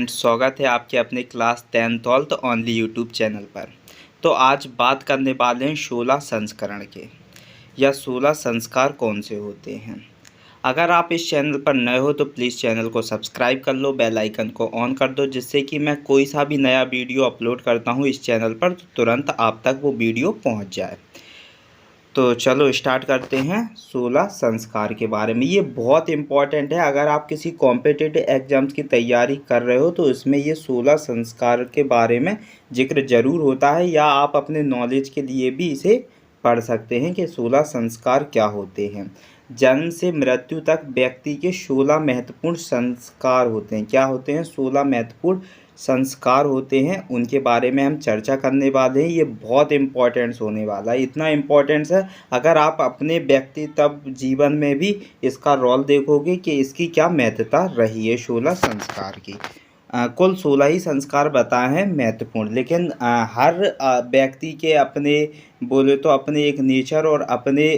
Student, स्वागत है आपके अपने class 10th only YouTube channel पर। तो आज बात करने वाले हैं 16 संस्करण के या 16 संस्कार कौन से होते हैं। अगर आप इस चैनल पर नए हो तो प्लीज़ चैनल को सब्सक्राइब कर लो, बेल आइकन को ऑन कर दो, जिससे कि मैं कोई सा भी नया वीडियो अपलोड करता हूँ इस चैनल पर तो तुरंत आप तक वो वीडियो पहुँच जाए। तो चलो स्टार्ट करते हैं 16 संस्कार के बारे में। ये बहुत इम्पॉर्टेंट है। अगर आप किसी कॉम्पिटिटिव एग्ज़ाम्स की तैयारी कर रहे हो तो इसमें ये 16 संस्कार के बारे में जिक्र ज़रूर होता है, या आप अपने नॉलेज के लिए भी इसे पढ़ सकते हैं कि 16 संस्कार क्या होते हैं। जन्म से मृत्यु तक व्यक्ति के 16 महत्वपूर्ण संस्कार होते हैं। क्या होते हैं? 16 महत्वपूर्ण संस्कार होते हैं, उनके बारे में हम चर्चा करने वाले हैं। ये बहुत इम्पोर्टेंस होने वाला है, इतना इम्पोर्टेंस है अगर आप अपने व्यक्तित्व जीवन में भी इसका रोल देखोगे कि इसकी क्या महत्वता रही है 16 संस्कार की। कुल 16 ही संस्कार बताए हैं महत्वपूर्ण, लेकिन हर व्यक्ति के अपने बोले तो अपने एक नेचर और अपने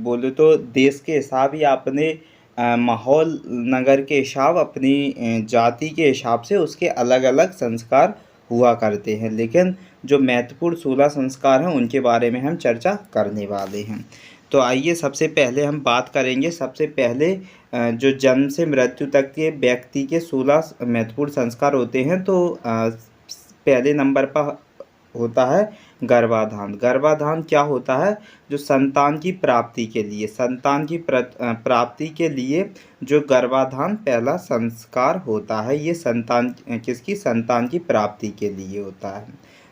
बोले तो देश के हिसाब या अपने माहौल नगर के हिसाब, अपनी जाति के हिसाब से उसके अलग अलग संस्कार हुआ करते हैं। लेकिन जो महत्वपूर्ण 16 संस्कार हैं उनके बारे में हम चर्चा करने वाले हैं। तो आइए सबसे पहले हम बात करेंगे। सबसे पहले जो जन्म से मृत्यु तक के व्यक्ति के 16 महत्वपूर्ण संस्कार होते हैं, तो पहले नंबर पर होता है गर्भाधान। गर्भाधान क्या होता है? जो संतान की प्राप्ति के लिए, संतान की प्राप्ति के लिए जो गर्भाधान पहला संस्कार होता है, ये संतान किसकी? संतान की प्राप्ति के लिए होता है।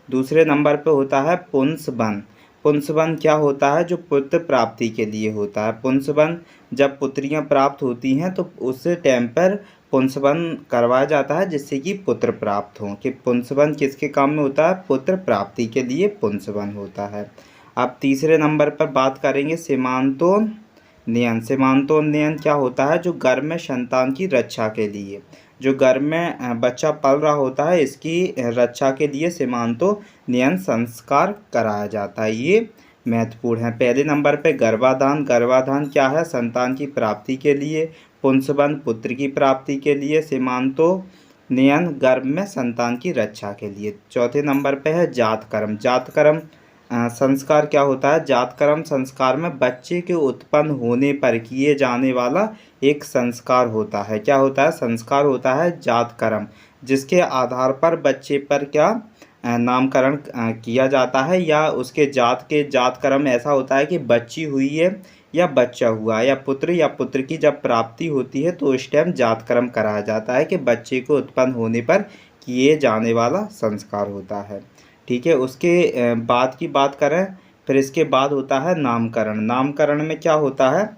दूसरे नंबर पे होता है पुंसवन। पुंसवन क्या होता है? जो पुत्र प्राप्ति के लिए होता है। पुंसवन जब पुत्रियां प्राप्त होती हैं तो उस टाइम पर पुंसवन करवाया जाता है, जिससे कि पुत्र प्राप्त हों। कि पुंसवन किसके काम में होता है? पुत्र प्राप्ति के लिए पुंसवन होता है। अब तीसरे नंबर पर बात करेंगे सीमांतोन्नयन। सीमांतोन्नयन क्या होता है? जो गर्भ में संतान की रक्षा के लिए, जो गर्भ में बच्चा पल रहा होता है, इसकी रक्षा के लिए सीमांतोन्नयन संस्कार कराया जाता है। ये महत्वपूर्ण है। पहले नंबर पे गर्भाधान। गर्भाधान क्या है? संतान की प्राप्ति के लिए। पुंसवन पुत्र की प्राप्ति के लिए। सीमांतोन्नयन गर्भ में संतान की रक्षा के लिए। चौथे नंबर पे है जातकर्म। जातकर्म संस्कार क्या होता है? जातकर्म संस्कार में बच्चे के उत्पन्न होने पर किए जाने वाला एक संस्कार होता है। क्या होता है? संस्कार होता है जातकर्म, जिसके आधार पर बच्चे पर क्या नामकरण किया जाता है, या उसके जातकर्म ऐसा होता है कि बच्ची हुई है या बच्चा हुआ या पुत्र की जब प्राप्ति होती है तो उस टाइम जातकर्म कराया जाता है, कि बच्चे को उत्पन्न होने पर किए जाने वाला संस्कार होता है। ठीक है। उसके बाद की बात करें, फिर इसके बाद होता है नामकरण। नामकरण में क्या होता है?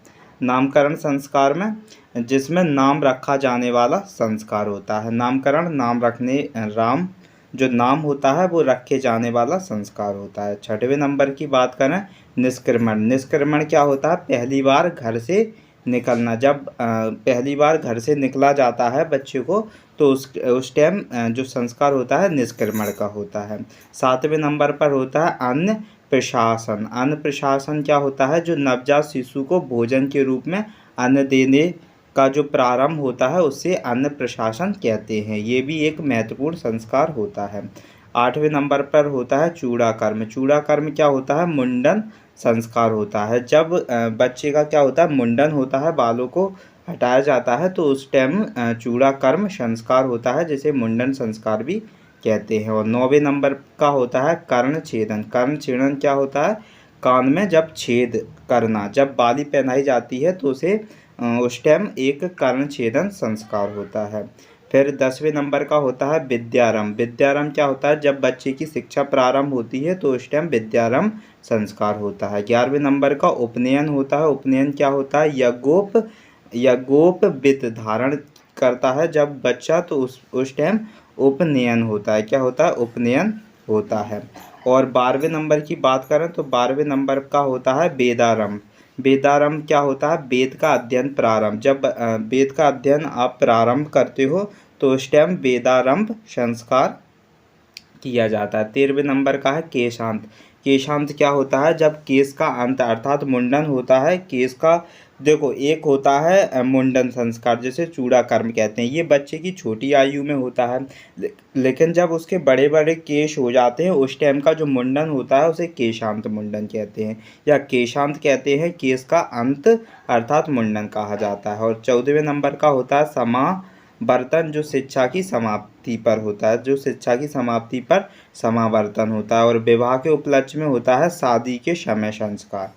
नामकरण संस्कार में जिसमें नाम रखा जाने वाला संस्कार होता है। नामकरण नाम रखने, राम जो नाम होता है वो रखे जाने वाला संस्कार होता है। छठवें नंबर की बात करें निष्क्रमण। निष्क्रमण क्या होता है? पहली बार घर से निकलना। जब पहली बार घर से निकला जाता है बच्चे को तो उस टाइम जो संस्कार होता है निष्क्रमण का होता है। सातवें नंबर पर होता है अन्न प्रशासन। अन्न प्रशासन क्या होता है? जो नवजात शिशु को भोजन के रूप में अन्न देने का जो प्रारंभ होता है उसे अन्न प्रशासन कहते हैं। ये भी एक महत्वपूर्ण संस्कार होता है। आठवें नंबर पर होता है चूड़ाकर्म। चूड़ाकर्म क्या होता है? मुंडन संस्कार होता है। जब बच्चे का क्या होता है? मुंडन होता है, बालों को हटाया जाता है, तो उस टाइम चूड़ाकर्म संस्कार होता है, जिसे मुंडन संस्कार भी कहते हैं। और 9वें नंबर का होता है कर्ण छेदन। कर्ण छेदन क्या होता है? कान में जब छेद करना, जब बाली पहनाई जाती है तो उसे उस टाइम एक कर्ण छेदन संस्कार होता है। फिर 10वें नंबर का होता है विद्यारंभ। विद्यारंभ क्या होता है? जब बच्चे की शिक्षा प्रारंभ होती है तो उस टाइम विद्यारंभ संस्कार होता है। 11वें नंबर का उपनयन होता है। उपनयन क्या होता है? यज्ञोपवीत धारण करता है जब बच्चा, तो उस टाइम उपनयन होता है। क्या होता है? उपनयन होता है। और 12वें नंबर की बात करें तो 12वें नंबर का होता है वेदारंभ। वेदारंभ क्या होता है? वेद का अध्ययन प्रारंभ। जब वेद का अध्ययन आप प्रारंभ करते हो तो उस टाइम वेदारंभ संस्कार किया जाता है। 13वें नंबर का है केशांत। केशांत क्या होता है? जब केस का अंत अर्थात मुंडन होता है, केस का देखो, एक होता है मुंडन संस्कार, जैसे चूड़ाकर्म कहते हैं, ये बच्चे की छोटी आयु में होता है। लेकिन जब उसके बड़े बड़े केश हो जाते हैं उस टाइम का जो मुंडन होता है उसे केशांत मुंडन कहते हैं, या केशांत कहते हैं, केश का अंत अर्थात मुंडन कहा जाता है। और 14वें नंबर का होता है समावर्तन, जो शिक्षा की समाप्ति पर होता है, जो शिक्षा की समाप्ति पर समावर्तन होता है। और विवाह के उपलक्ष्य में होता है शादी के समय संस्कार।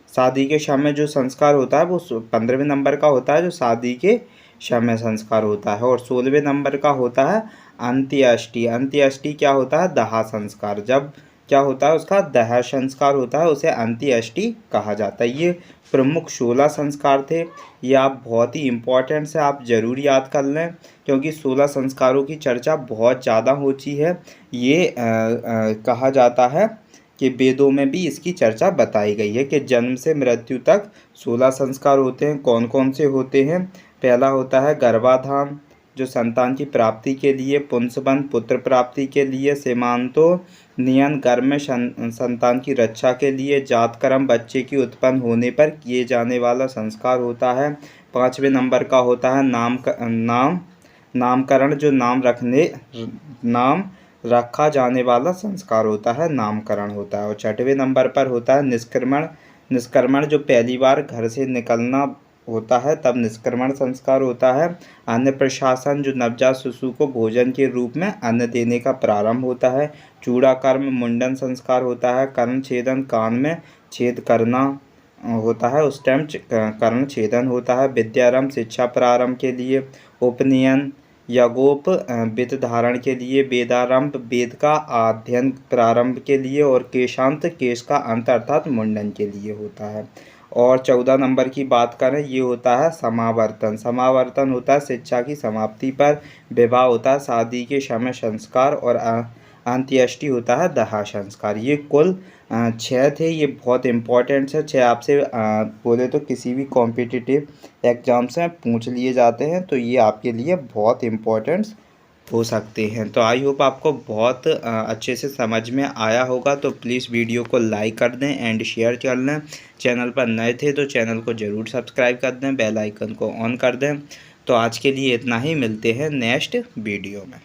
शादी के समय जो संस्कार होता है वो 15वें नंबर का होता है, जो शादी के समय संस्कार होता है। और 16वें नंबर का होता है अंत्येष्टि। अंत्येष्टि क्या होता है? दाह संस्कार। जब क्या होता है उसका दाह संस्कार होता है उसे अंत्येष्टि कहा जाता है। ये प्रमुख 16 संस्कार थे। ये आप बहुत ही इम्पोर्टेंट से आप ज़रूर याद कर लें, क्योंकि 16 संस्कारों की चर्चा बहुत ज़्यादा होती है। ये कहा जाता है कि वेदों में भी इसकी चर्चा बताई गई है कि जन्म से मृत्यु तक 16 संस्कार होते हैं। कौन कौन से होते हैं? पहला होता है गर्भाधान, जो संतान की प्राप्ति के लिए, पुंसवन पुत्र प्राप्ति के लिए, सीमांतो नियन गर्भ में संतान की रक्षा के लिए, जातकर्म बच्चे की उत्पन्न होने पर किए जाने वाला संस्कार होता है। 5वें नंबर का होता है नामकरण, जो नाम रखा जाने वाला संस्कार होता है, नामकरण होता है। और 6वें नंबर पर होता है निष्क्रमण। निष्क्रमण जो पहली बार घर से निकलना होता है तब निष्क्रमण संस्कार होता है। अन्न प्रशासन, जो नवजात शिशु को भोजन के रूप में अन्न देने का प्रारंभ होता है। चूड़ाकर्म मुंडन संस्कार होता है। कर्ण छेदन, कान में छेद करना होता है, उस टाइम कर्ण छेदन होता है। विद्यारंभ शिक्षा प्रारंभ के लिए। उपनयन यज्ञोप वित्त धारण के लिए। वेदारंभ वेद का अध्ययन प्रारंभ के लिए। और केशांत केश का अंत अर्थात मुंडन के लिए होता है। और 14 नंबर की बात करें, ये होता है समावर्तन। समावर्तन होता है शिक्षा की समाप्ति पर। विवाह होता है शादी के समय संस्कार। और अंत्येष्टि होता है दाह संस्कार। ये कुल 6 थे। ये बहुत इंपॉर्टेंट है। 6 आपसे बोले तो किसी भी कॉम्पिटिटिव एग्जाम्स में पूछ लिए जाते हैं, तो ये आपके लिए बहुत इम्पोर्टेंट हो सकते हैं। तो आई होप आपको बहुत अच्छे से समझ में आया होगा। तो प्लीज़ वीडियो को लाइक कर दें एंड शेयर कर लें। चैनल पर नए थे तो चैनल को ज़रूर सब्सक्राइब कर दें, बेल आइकन को ऑन कर दें। तो आज के लिए इतना ही, मिलते हैं नेक्स्ट वीडियो में।